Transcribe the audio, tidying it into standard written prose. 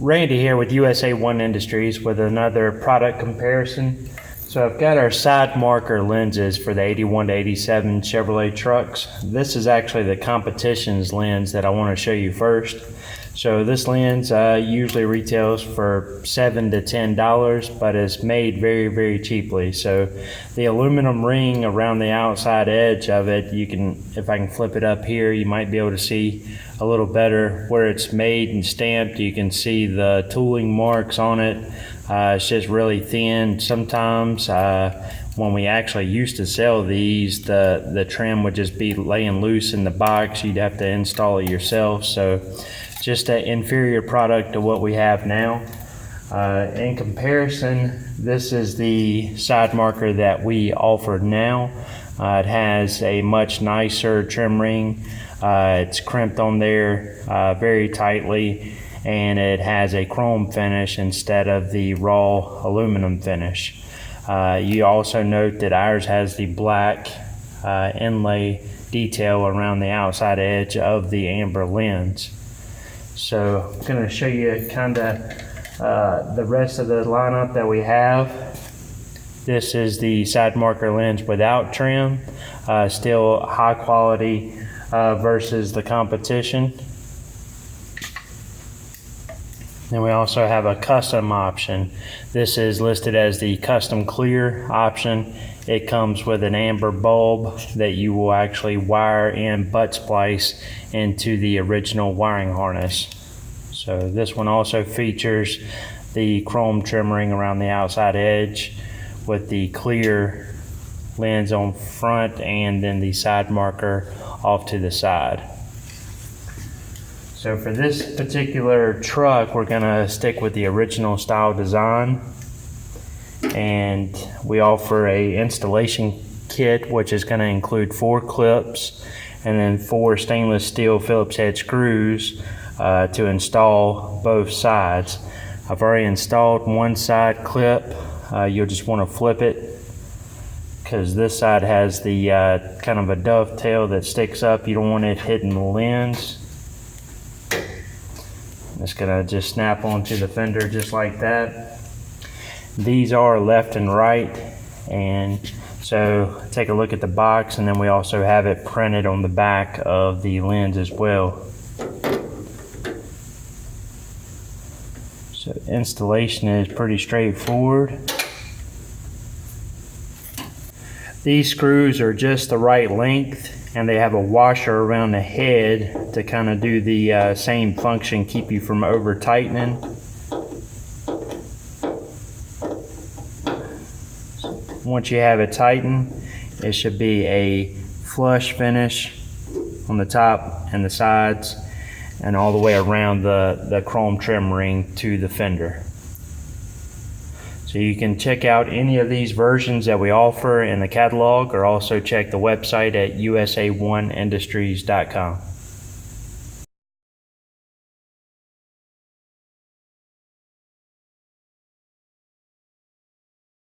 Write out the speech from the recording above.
Randy here with USA One Industries with another product comparison. So I've got our side marker lenses for the 81 to 87 Chevrolet trucks. This is actually the competition's lens that I want to show you first. So this lens usually retails for $7 to $10, but it's made very cheaply. So the aluminum ring around the outside edge of it, you can, if I can flip it up here, you might be able to see a little better where it's made and stamped. You can see the tooling marks on it. It's just really thin. Sometimes when we actually used to sell these, the trim would just be laying loose in the box. You'd have to install it yourself. So just an inferior product to what we have now. In comparison, this is the side marker that we offer now. It has a much nicer trim ring. It's crimped on there very tightly, and it has a chrome finish instead of the raw aluminum finish. You also note that ours has the black inlay detail around the outside edge of the amber lens. So I'm going to show you kind of the rest of the lineup that we have. This is the side marker lens without trim, still high quality versus the competition. Then we also have a custom option. This is listed as the custom clear option. It comes with an amber bulb that you will actually wire and butt splice into the original wiring harness. So this one also features the chrome trim ring around the outside edge with the clear lens on front and then the side marker off to the side. So for this particular truck, we're gonna stick with the original style design, and we offer a installation kit which is gonna include 4 clips and then 4 stainless steel Phillips head screws to install both sides. I've already installed one side clip. You'll just want to flip it because this side has the kind of a dovetail that sticks up. You don't want it hitting the lens. It's gonna just snap onto the fender just like that. These are left and right, and so take a look at the box, and then we also have it printed on the back of the lens as well. So installation is pretty straightforward. These screws are just the right length, and they have a washer around the head to kind of do the same function, keep you from over tightening. Once you have it tightened, it should be a flush finish on the top and the sides and all the way around the chrome trim ring to the fender. So you can check out any of these versions that we offer in the catalog, or also check the website at usa1industries.com.